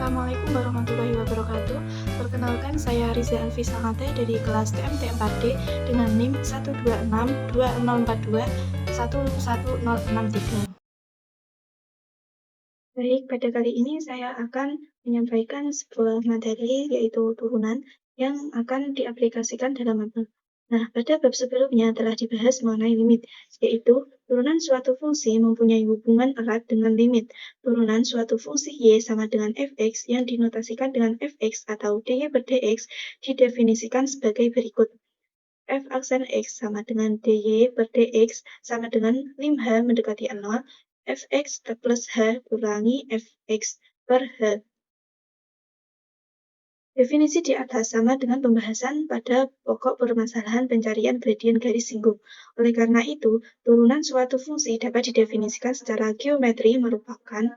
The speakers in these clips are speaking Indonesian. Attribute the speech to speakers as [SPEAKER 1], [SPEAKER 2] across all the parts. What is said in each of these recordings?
[SPEAKER 1] Assalamualaikum warahmatullahi wabarakatuh. Perkenalkan, saya Riza Alfi Sanate dari kelas TMT 4D dengan NIM 1262042 11063. Baik, pada kali ini saya akan menyampaikan sebuah materi yaitu turunan yang akan diaplikasikan dalam mapel. Nah, pada bab sebelumnya telah dibahas mengenai limit, yaitu turunan suatu fungsi mempunyai hubungan erat dengan limit. Turunan suatu fungsi y sama dengan fx yang dinotasikan dengan fx atau dy per dx didefinisikan sebagai berikut. F aksen X sama dengan dy per dx sama dengan lim H mendekati 0, fx plus H kurangi fx per H. Definisi di atas sama dengan pembahasan pada pokok permasalahan pencarian gradien garis singgung. Oleh karena itu, turunan suatu fungsi dapat didefinisikan secara geometri merupakan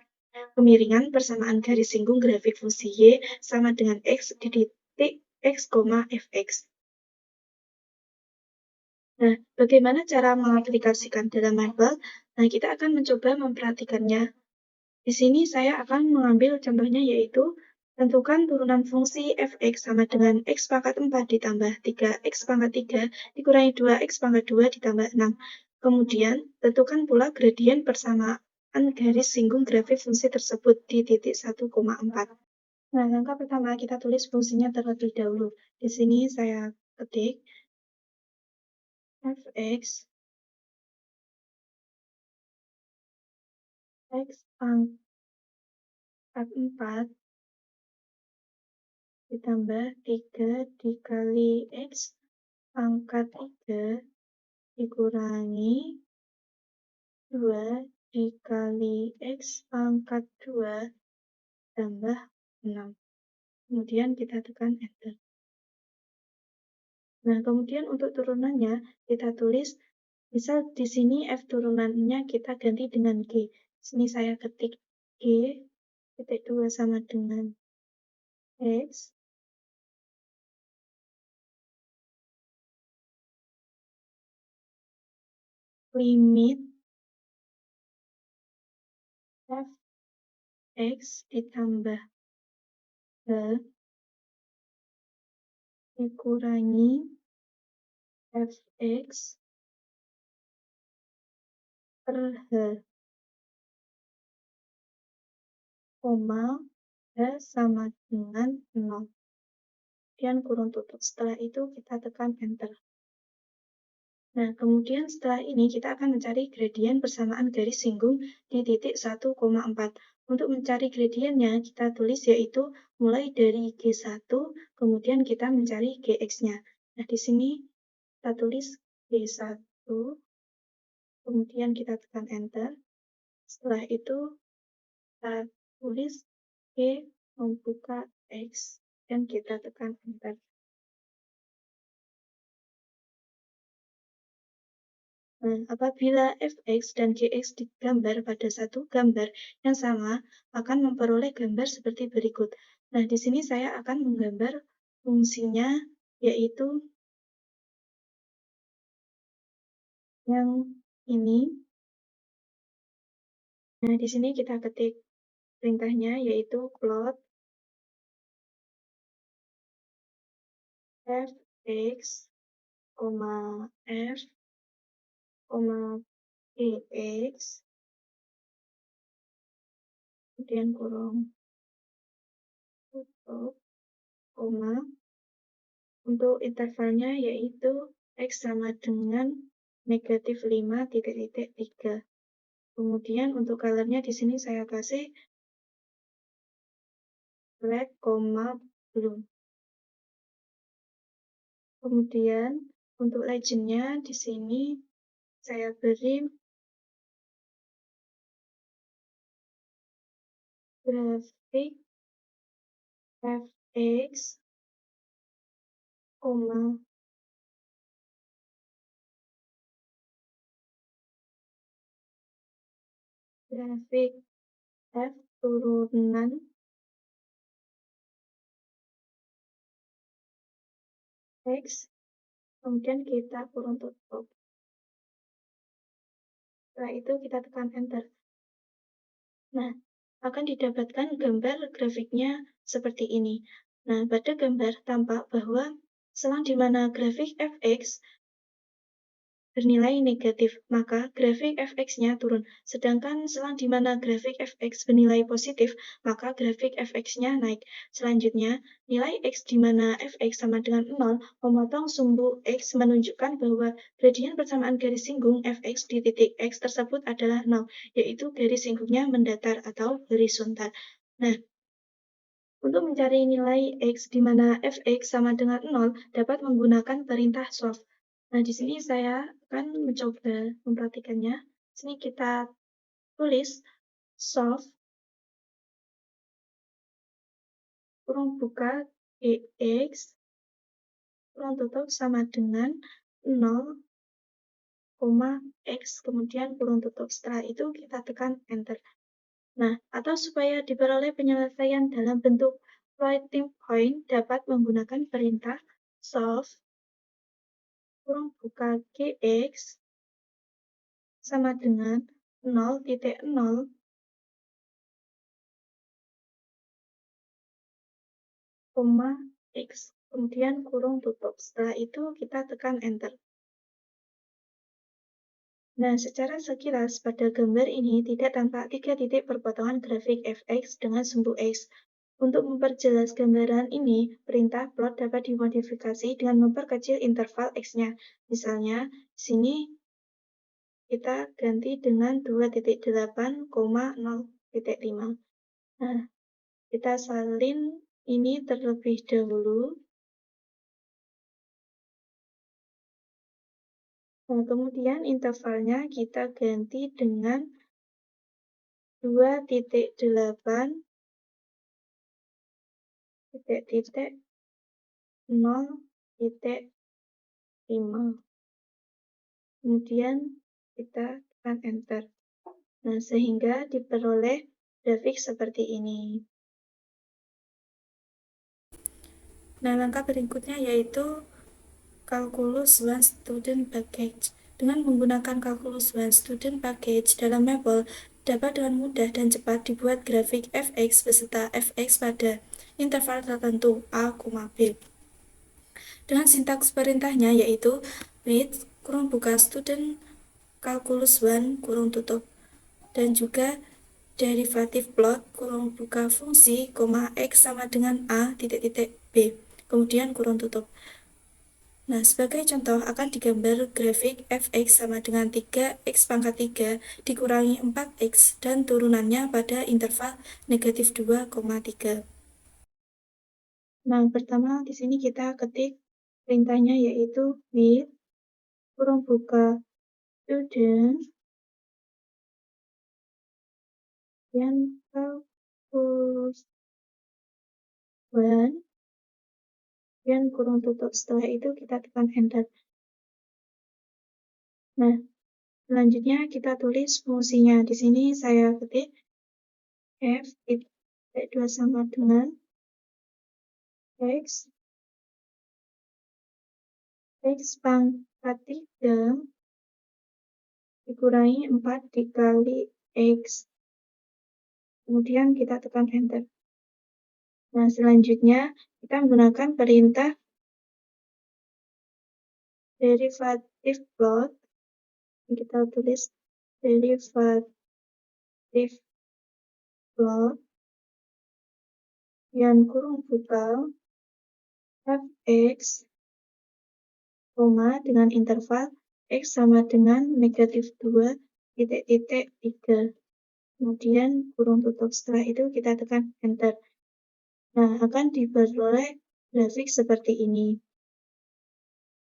[SPEAKER 1] kemiringan persamaan garis singgung grafik fungsi y sama dengan x di titik x, fx. Nah, bagaimana cara mengaplikasikan dalam mapel? Nah, kita akan mencoba memperhatikannya. Di sini saya akan mengambil contohnya yaitu tentukan turunan fungsi fx sama dengan x pangkat 4 ditambah 3x pangkat 3 dikurangi 2x pangkat 2 ditambah 6. Kemudian, tentukan pula gradien persamaan garis singgung grafik fungsi tersebut di titik 1,4. Nah, langkah pertama kita tulis fungsinya terlebih dahulu. Di sini saya ketik fx x pangkat 4 ditambah 3 dikali x pangkat 3 dikurangi 2 dikali x pangkat 2 tambah 6. Kemudian kita tekan enter. Nah, kemudian untuk turunannya kita tulis, misal di sini f turunannya kita ganti dengan g. Sini saya ketik g titik 2 sama dengan x limit fx ditambah h dikurangi fx per h, koma h sama dengan 0. Kemudian kurung tutup. Setelah itu kita tekan enter. Nah, kemudian setelah ini kita akan mencari gradien persamaan garis singgung di titik 1,4. Untuk mencari gradiennya, kita tulis yaitu mulai dari G1, kemudian kita mencari Gx-nya. Nah, di sini kita tulis G1, kemudian kita tekan enter. Setelah itu, kita tulis G membuka X, dan kita tekan enter. Nah, apabila fx dan gx digambar pada satu gambar yang sama, akan memperoleh gambar seperti berikut. Nah, di sini saya akan menggambar fungsinya, yaitu yang ini. Nah, di sini kita ketik perintahnya, yaitu plot fx, f, gx, kemudian kurung tutup, koma, untuk intervalnya yaitu x sama dengan negatif 5,3. Kemudian untuk colornya di sini saya kasih black, blue. Kemudian untuk legendnya di sini saya beri grafik fx, grafik f turunan x, kemudian kita kurung tutup. Setelah itu kita tekan enter. Nah, akan didapatkan gambar grafiknya seperti ini. Nah, pada gambar tampak bahwa selang di mana grafik fx bernilai negatif, maka grafik fx-nya turun. Sedangkan selang di mana grafik fx bernilai positif, maka grafik fx-nya naik. Selanjutnya, nilai x di mana fx sama dengan 0 memotong sumbu x menunjukkan bahwa gradien persamaan garis singgung fx di titik x tersebut adalah 0, yaitu garis singgungnya mendatar atau horizontal. Nah, untuk mencari nilai x di mana fx sama dengan 0 dapat menggunakan perintah solve. Nah, di sini saya akan mencoba mempraktikkannya. Di sini kita tulis solve kurung buka dx kurung tutup sama dengan 0, x kemudian kurung tutup. Setelah itu kita tekan enter. Nah, atau supaya diperoleh penyelesaian dalam bentuk floating point dapat menggunakan perintah solve kurung buka gx sama dengan 0,0, x, kemudian kurung tutup. Setelah itu kita tekan enter. Nah, secara sekilas pada gambar ini tidak tampak 3 titik perpotongan grafik fx dengan sumbu x. Untuk memperjelas gambaran ini, perintah plot dapat dimodifikasi dengan memperkecil interval x-nya. Misalnya, di sini kita ganti dengan 2,8,0,5. Nah, kita salin ini terlebih dahulu. Nah, kemudian intervalnya kita ganti dengan 2,8,0,5. Kemudian kita tekan enter. Nah, sehingga diperoleh grafik seperti ini. Nah, langkah berikutnya yaitu Calculus One Student Package. Dengan menggunakan Calculus One Student Package dalam Maple, dapat dengan mudah dan cepat dibuat grafik fx beserta fx pada interval tertentu a, b. Dengan sintaks perintahnya yaitu with kurung buka student calculus 1 kurung tutup, dan juga derivatif plot kurung buka fungsi, x sama dengan a titik-titik b, kemudian kurung tutup. Nah, sebagai contoh akan digambar grafik fx sama dengan 3x pangkat 3 dikurangi 4x dan turunannya pada interval negatif 2,3. Nah, pertama di sini kita ketik perintahnya yaitu with kurung buka student dan calculus 1 dan kurung tutup. Setelah itu kita tekan enter. Nah, selanjutnya kita tulis fungsinya. Di sini saya ketik f titik 2 sama dengan x pangkat 3 dikurangi 4 dikali x. Kemudian kita tekan enter. Nah, selanjutnya kita menggunakan perintah derivatif plot. Kita tulis derivatif plot yang kurung buka fx, dengan interval x sama dengan negatif 2 titik-titik 3. Kemudian kurung tutup. Setelah itu kita tekan enter. Nah, akan diperoleh grafik seperti ini.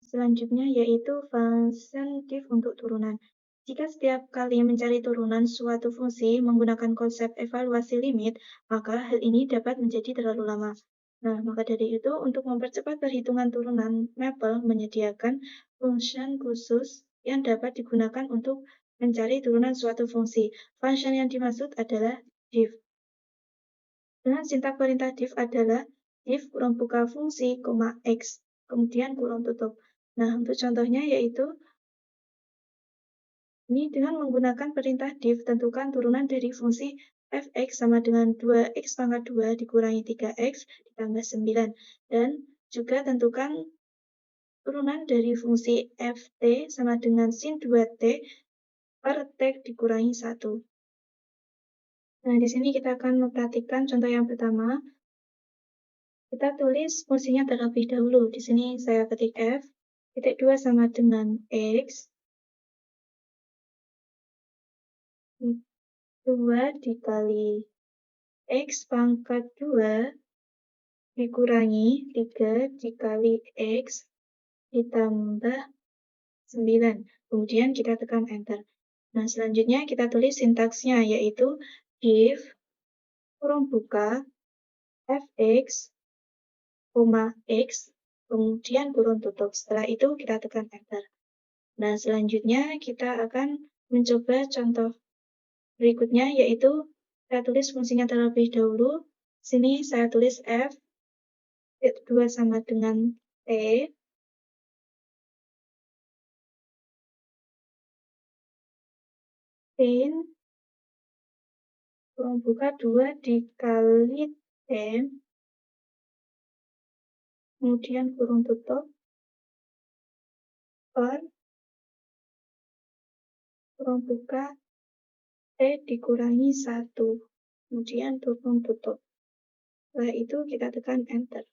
[SPEAKER 1] Selanjutnya yaitu function diff untuk turunan. Jika setiap kali mencari turunan suatu fungsi menggunakan konsep evaluasi limit, maka hal ini dapat menjadi terlalu lama. Nah, maka dari itu, untuk mempercepat perhitungan turunan, Maple menyediakan function khusus yang dapat digunakan untuk mencari turunan suatu fungsi. Function yang dimaksud adalah diff. Dengan sintak perintah diff adalah diff kurung buka fungsi, x, kemudian kurung tutup. Nah, untuk contohnya yaitu ini dengan menggunakan perintah diff, tentukan turunan dari fungsi fx sama dengan 2x pangkat 2 dikurangi 3x ditambah 9. Dan juga tentukan turunan dari fungsi ft sama dengan sin 2t per t dikurangi 1. Nah, di sini kita akan memperhatikan contoh yang pertama. Kita tulis fungsinya terlebih dahulu. Di sini saya ketik f, titik 2 sama dengan x, 2 dikali x pangkat 2 dikurangi 3 dikali x ditambah 9. Kemudian kita tekan enter. Nah, selanjutnya kita tulis sintaksnya, yaitu if kurung buka fx, x, kemudian kurung tutup. Setelah itu kita tekan enter. Nah, selanjutnya kita akan mencoba contoh berikutnya, yaitu saya tulis fungsinya terlebih dahulu. Sini saya tulis f, 2 sama dengan t, sin kurung buka 2 dikali t, kemudian kurung tutup, per kurung buka t dikurangi 1, kemudian kurung tutup. Setelah itu kita tekan enter.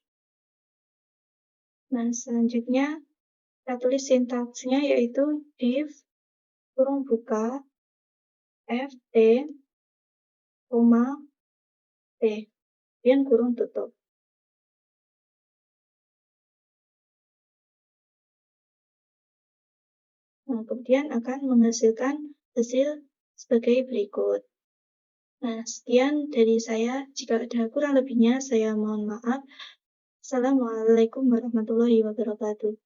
[SPEAKER 1] Nah, selanjutnya kita tulis sintaksnya, yaitu if kurung buka ft, t, kemudian kurung tutup. Nah, kemudian akan menghasilkan hasil sebagai berikut. Nah, sekian dari saya. Jika ada kurang lebihnya, saya mohon maaf. Assalamualaikum warahmatullahi wabarakatuh.